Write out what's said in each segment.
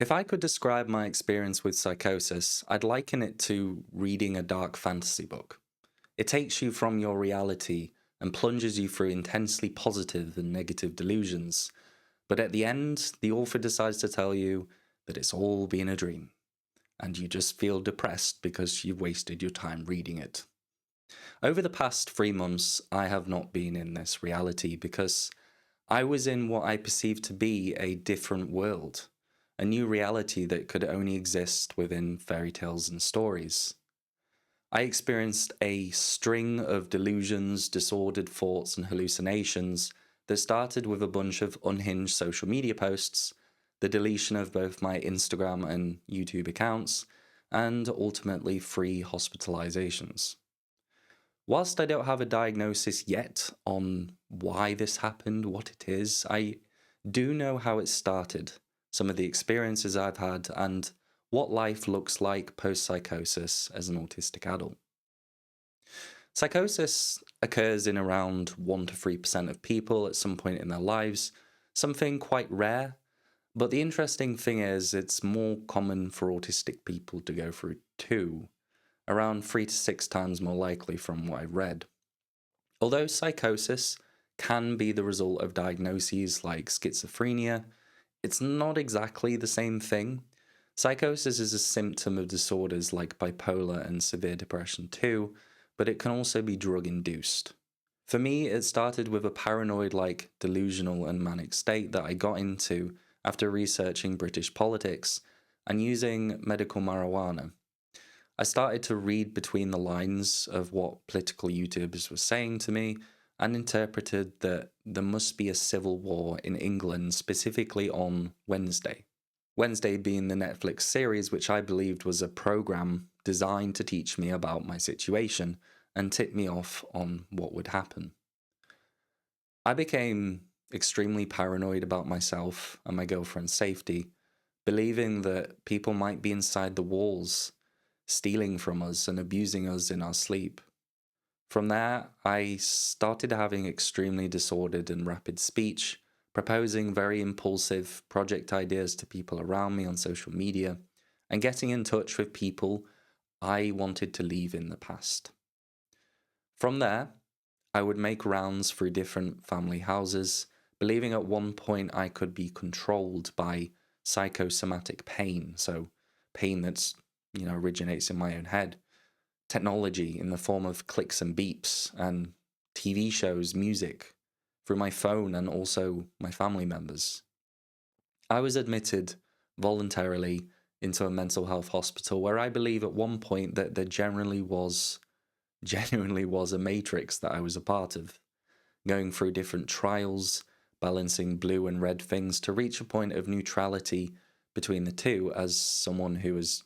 If I could describe my experience with psychosis, I'd liken it to reading a dark fantasy book. It takes you from your reality and plunges you through intensely positive and negative delusions. But at the end, the author decides to tell you that it's all been a dream, and you just feel depressed because you've wasted your time reading it. Over the past 3 months, I have not been in this reality because I was in what I perceived to be a different world, a new reality that could only exist within fairy tales and stories. I experienced a string of delusions, disordered thoughts, and hallucinations that started with a bunch of unhinged social media posts, the deletion of both my Instagram and YouTube accounts, and ultimately 3 hospitalizations. Whilst I don't have a diagnosis yet on why this happened, what it is, I do know how it started, some of the experiences I've had, and what life looks like post-psychosis as an autistic adult. Psychosis occurs in around 1 to 3% of people at some point in their lives, something quite rare, but the interesting thing is it's more common for autistic people to go through too, around 3 to 6 times more likely from what I've read. Although psychosis can be the result of diagnoses like schizophrenia, it's not exactly the same thing. Psychosis is a symptom of disorders like bipolar and severe depression too, but it can also be drug-induced. For me, it started with a paranoid-like delusional and manic state that I got into after researching British politics and using medical marijuana. I started to read between the lines of what political YouTubers were saying to me and interpreted that there must be a civil war in England, specifically on Wednesday. Wednesday being the Netflix series, which I believed was a program designed to teach me about my situation and tip me off on what would happen. I became extremely paranoid about myself and my girlfriend's safety, believing that people might be inside the walls, stealing from us and abusing us in our sleep. From there, I started having extremely disordered and rapid speech, proposing very impulsive project ideas to people around me on social media, and getting in touch with people I wanted to leave in the past. From there, I would make rounds through different family houses, believing at one point I could be controlled by psychosomatic pain, so pain that's, originates in my own head. Technology in the form of clicks and beeps, and TV shows, music, through my phone and also my family members. I was admitted voluntarily into a mental health hospital where I believe at one point that there genuinely was a matrix that I was a part of, going through different trials, balancing blue and red things to reach a point of neutrality between the two as someone who has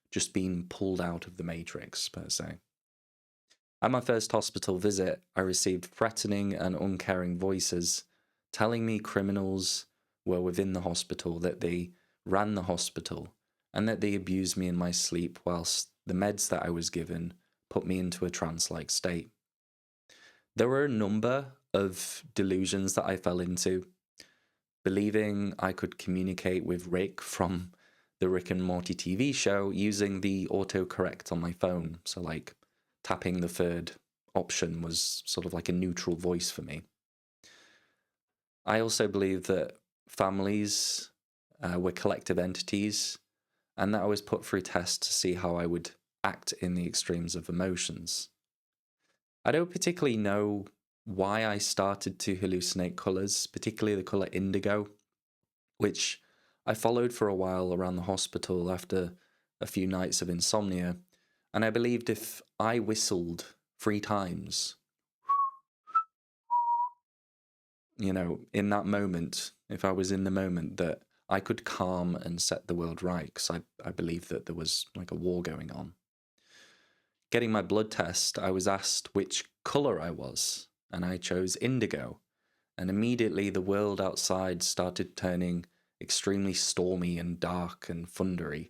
just been pulled out of the matrix, per se. At my first hospital visit, I received threatening and uncaring voices telling me criminals were within the hospital, that they ran the hospital, and that they abused me in my sleep whilst the meds that I was given put me into a trance-like state. There were a number of delusions that I fell into, believing I could communicate with Rick from the Rick and Morty TV show using the autocorrect on my phone. So like tapping the third option was sort of like a neutral voice for me. I also believe that families were collective entities, and that I was put through tests to see how I would act in the extremes of emotions. I don't particularly know why I started to hallucinate colours, particularly the colour indigo, which I followed for a while around the hospital after a few nights of insomnia, and I believed if I whistled 3 times, in that moment, if I was in the moment, that I could calm and set the world right, because I believed that there was like a war going on. Getting my blood test, I was asked which colour I was, and I chose indigo, and immediately the world outside started turning extremely stormy and dark and thundery,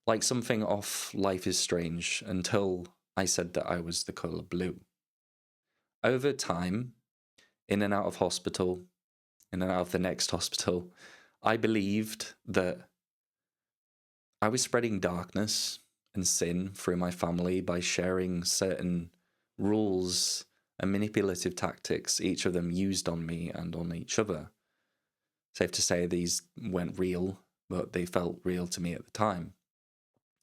like something off Life is Strange, until I said that I was the colour blue. Over time, in and out of hospital, in and out of the next hospital, I believed that I was spreading darkness and sin through my family by sharing certain rules and manipulative tactics each of them used on me and on each other. Safe to say these weren't real, but they felt real to me at the time.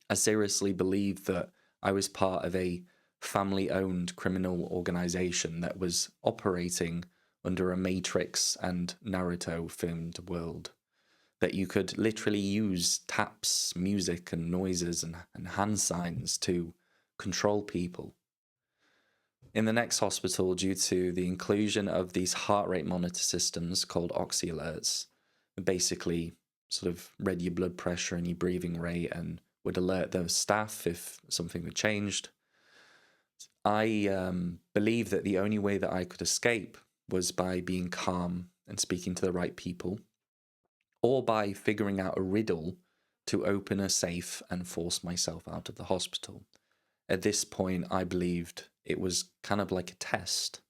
I seriously believed that I was part of a family-owned criminal organization that was operating under a Matrix and Naruto-filmed world. That you could literally use taps, music, and noises and hand signs to control people. In the next hospital, due to the inclusion of these heart rate monitor systems called oxy alerts, basically sort of read your blood pressure and your breathing rate and would alert the staff if something had changed. I believed that the only way that I could escape was by being calm and speaking to the right people, or by figuring out a riddle to open a safe and force myself out of the hospital. At this point, I believed it was kind of like a test,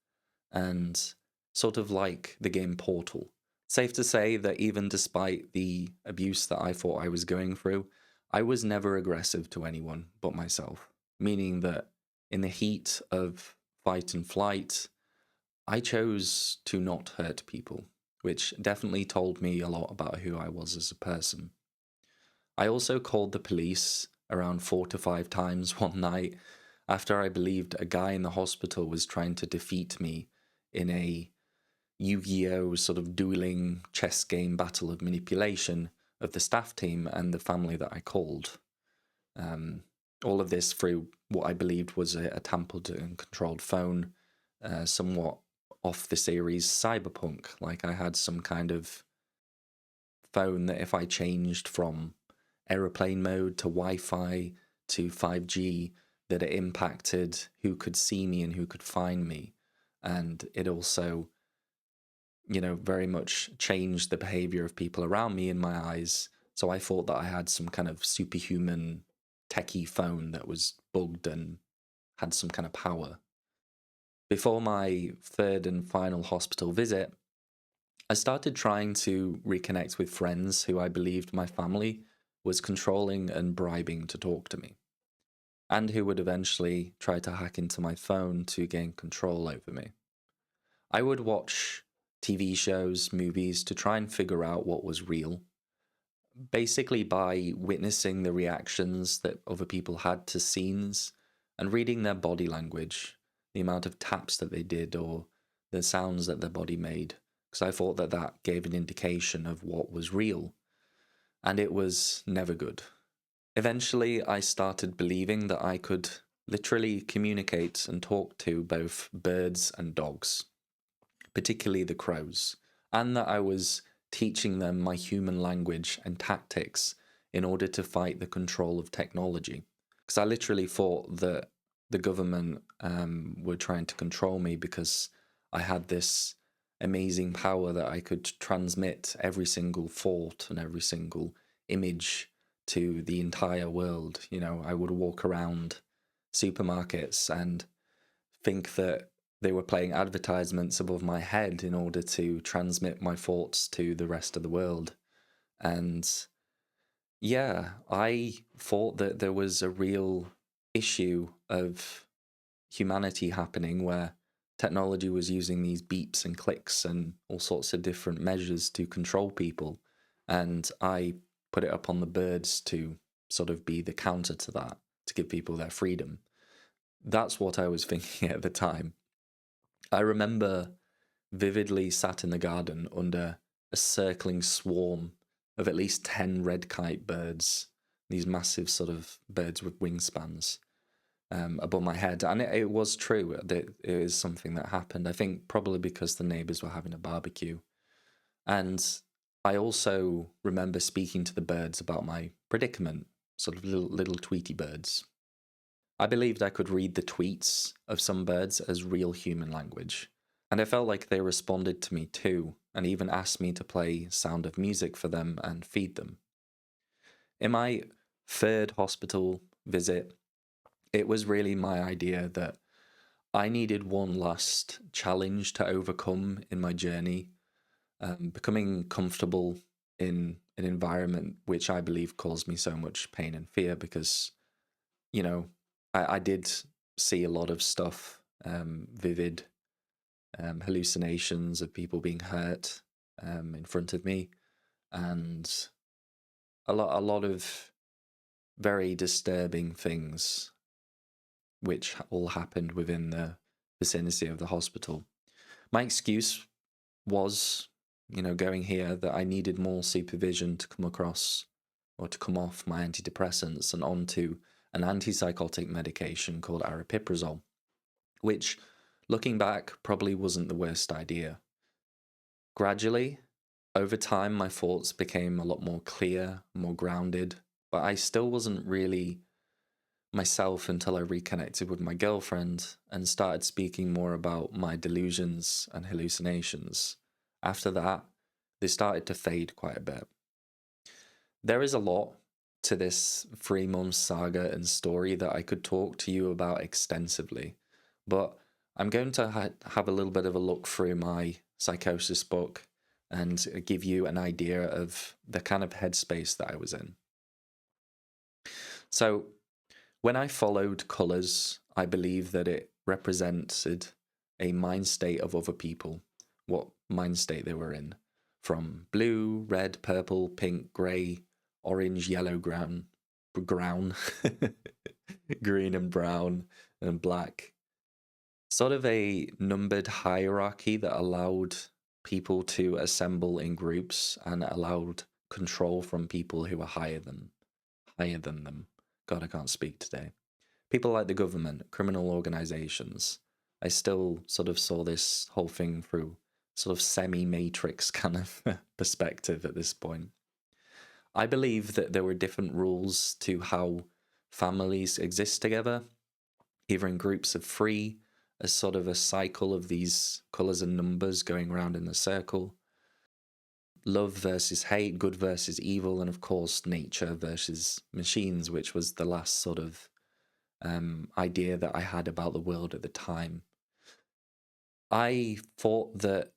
and sort of like the game Portal. Safe to say that even despite the abuse that I thought I was going through, I was never aggressive to anyone but myself, meaning that in the heat of fight and flight, I chose to not hurt people, which definitely told me a lot about who I was as a person. I also called the police around 4 to 5 times one night after I believed a guy in the hospital was trying to defeat me in a Yu-Gi-Oh sort of dueling chess game battle of manipulation of the staff team and the family that I called. All of this through what I believed was a tampered and controlled phone, somewhat off the series Cyberpunk. Like I had some kind of phone that if I changed from aeroplane mode to Wi-Fi to 5G, that it impacted who could see me and who could find me. And it also, very much changed the behavior of people around me in my eyes. So I thought that I had some kind of superhuman techie phone that was bugged and had some kind of power. Before my third and final hospital visit, I started trying to reconnect with friends who I believed my family was controlling and bribing to talk to me, and who would eventually try to hack into my phone to gain control over me. I would watch TV shows, movies to try and figure out what was real, basically by witnessing the reactions that other people had to scenes and reading their body language, the amount of taps that they did or the sounds that their body made, because I thought that that gave an indication of what was real, and it was never good. Eventually, I started believing that I could literally communicate and talk to both birds and dogs, particularly the crows, and that I was teaching them my human language and tactics in order to fight the control of technology. Because I literally thought that the government were trying to control me because I had this amazing power that I could transmit every single thought and every single image to the entire world. I would walk around supermarkets and think that they were playing advertisements above my head in order to transmit my thoughts to the rest of the world. And yeah, I thought that there was a real issue of humanity happening where technology was using these beeps and clicks and all sorts of different measures to control people. And I put it up on the birds to sort of be the counter to that, to give people their freedom. That's what I was thinking at the time. I remember vividly sat in the garden under a circling swarm of at least 10 red kite birds, these massive sort of birds with wingspans above my head. And it was true. It is something that happened. I think probably because the neighbours were having a barbecue. And I also remember speaking to the birds about my predicament, sort of little tweety birds. I believed I could read the tweets of some birds as real human language, and I felt like they responded to me too, and even asked me to play Sound of Music for them and feed them. In my third hospital visit, it was really my idea that I needed one last challenge to overcome in my journey, becoming comfortable in an environment which I believe caused me so much pain and fear because, you know, I did see a lot of stuff, vivid hallucinations of people being hurt in front of me, and a lot of very disturbing things which all happened within the vicinity of the hospital. My excuse was, going here, that I needed more supervision to come across or to come off my antidepressants and onto an antipsychotic medication called aripiprazole, which, looking back, probably wasn't the worst idea. Gradually, over time, my thoughts became a lot more clear, more grounded, but I still wasn't really myself until I reconnected with my girlfriend and started speaking more about my delusions and hallucinations. After that, they started to fade quite a bit. There is a lot to this 3-month saga and story that I could talk to you about extensively, but I'm going to have a little bit of a look through my Psychosis book and give you an idea of the kind of headspace that I was in. So, when I followed colours, I believe that it represented a mind state of other people, what mind state they were in, from blue, red, purple, pink, grey, orange, yellow, brown, green and brown and black. Sort of a numbered hierarchy that allowed people to assemble in groups and allowed control from people who were higher than them. God, I can't speak today. People like the government, criminal organizations. I still sort of saw this whole thing through sort of semi-matrix kind of perspective at this point. I believe that there were different rules to how families exist together, either in groups of 3, as sort of a cycle of these colours and numbers going around in a circle. Love versus hate, good versus evil, and of course nature versus machines, which was the last sort of idea that I had about the world at the time. I thought that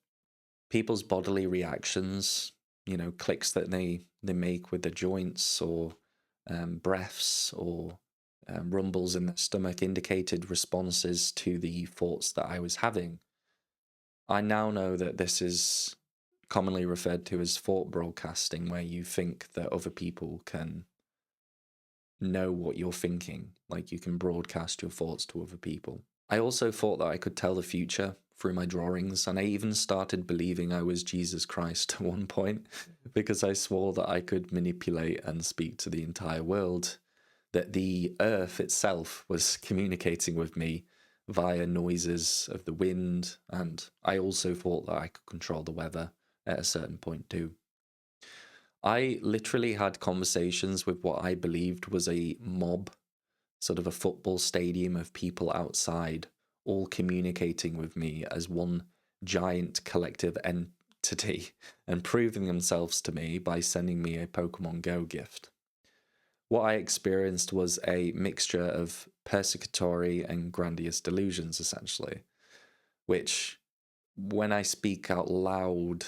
people's bodily reactions, clicks that they make with the joints, or breaths, or rumbles in the stomach, indicated responses to the thoughts that I was having. I now know that this is commonly referred to as thought broadcasting, where you think that other people can know what you're thinking, like you can broadcast your thoughts to other people. I also thought that I could tell the future through my drawings, and I even started believing I was Jesus Christ at one point, because I swore that I could manipulate and speak to the entire world, that the earth itself was communicating with me via noises of the wind, and I also thought that I could control the weather at a certain point too. I literally had conversations with what I believed was a mob, sort of a football stadium of people outside, all communicating with me as one giant collective entity and proving themselves to me by sending me a Pokemon Go gift. What I experienced was a mixture of persecutory and grandiose delusions, essentially, which, when I speak out loud,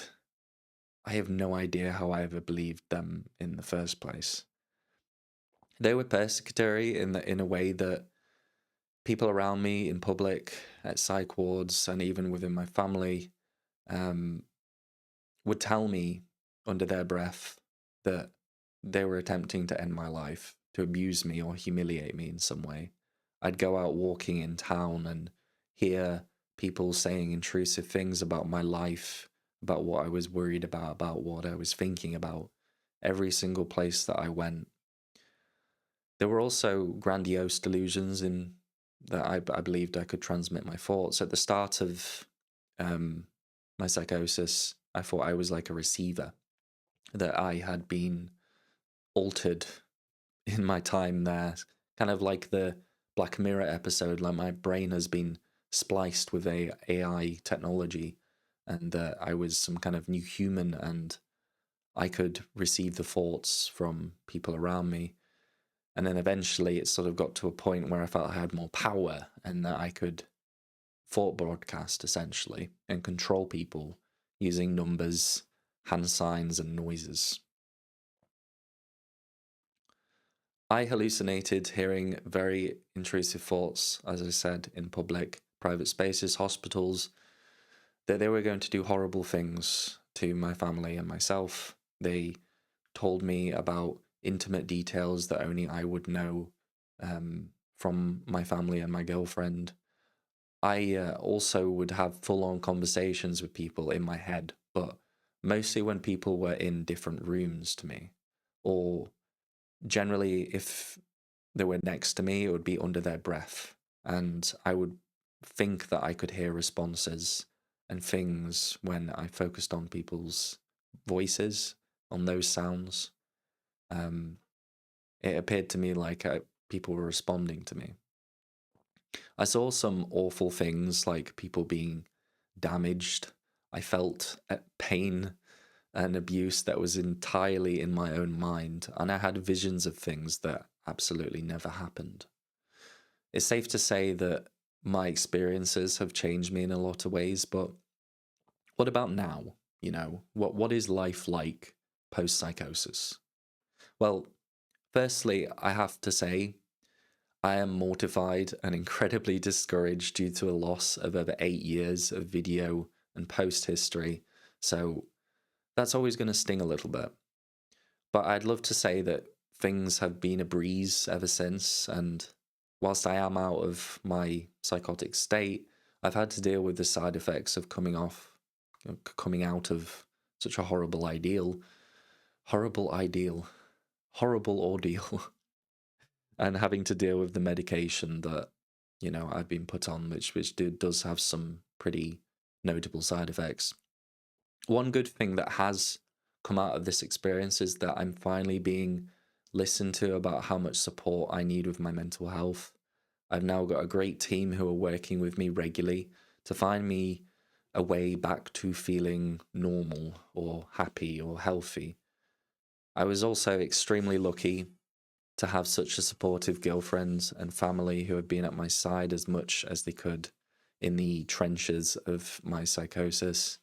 I have no idea how I ever believed them in the first place. They were persecutory in a way that people around me in public, at psych wards, and even within my family, would tell me under their breath that they were attempting to end my life, to abuse me or humiliate me in some way. I'd go out walking in town and hear people saying intrusive things about my life, about what I was worried about what I was thinking about, every single place that I went. There were also grandiose delusions in that I believed I could transmit my thoughts. At the start of my psychosis, I thought I was like a receiver, that I had been altered in my time there, kind of like the Black Mirror episode, like my brain has been spliced with AI technology, and that I was some kind of new human, and I could receive the thoughts from people around me. And then eventually it sort of got to a point where I felt I had more power and that I could thought broadcast, essentially, and control people using numbers, hand signs, and noises. I hallucinated hearing very intrusive thoughts, as I said, in public, private spaces, hospitals, that they were going to do horrible things to my family and myself. They told me about intimate details that only I would know from my family and my girlfriend. I also would have full-on conversations with people in my head, but mostly when people were in different rooms to me, or generally if they were next to me, it would be under their breath, and I would think that I could hear responses and things when I focused on people's voices, on those sounds. Um, it appeared to me like people were responding to me. I saw some awful things like people being damaged. I felt pain and abuse that was entirely in my own mind, and I had visions of things that absolutely never happened. It's safe to say that my experiences have changed me in a lot of ways, but what about now? You know, what is life like post psychosis? Well, firstly, I have to say I am mortified and incredibly discouraged due to a loss of over 8 years of video and post history, so that's always going to sting a little bit. But I'd love to say that things have been a breeze ever since, and whilst I am out of my psychotic state, I've had to deal with the side effects of coming out of such a horrible ordeal, and having to deal with the medication that, I've been put on, which does have some pretty notable side effects. One good thing that has come out of this experience is that I'm finally being listened to about how much support I need with my mental health. I've now got a great team who are working with me regularly to find me a way back to feeling normal or happy or healthy. I was also extremely lucky to have such a supportive girlfriend and family who have been at my side as much as they could in the trenches of my psychosis.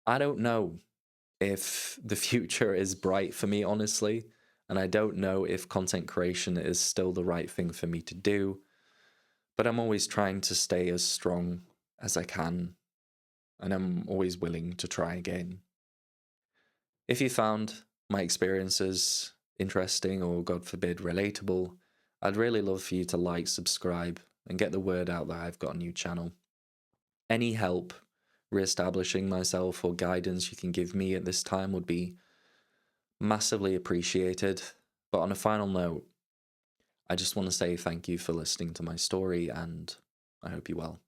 I don't know if the future is bright for me, honestly, and I don't know if content creation is still the right thing for me to do, but I'm always trying to stay as strong as I can, and I'm always willing to try again. If you found my experiences interesting or, God forbid, relatable, I'd really love for you to like, subscribe, and get the word out that I've got a new channel. Any help re-establishing myself or guidance you can give me at this time would be massively appreciated. But on a final note, I just want to say thank you for listening to my story, and I hope you're well.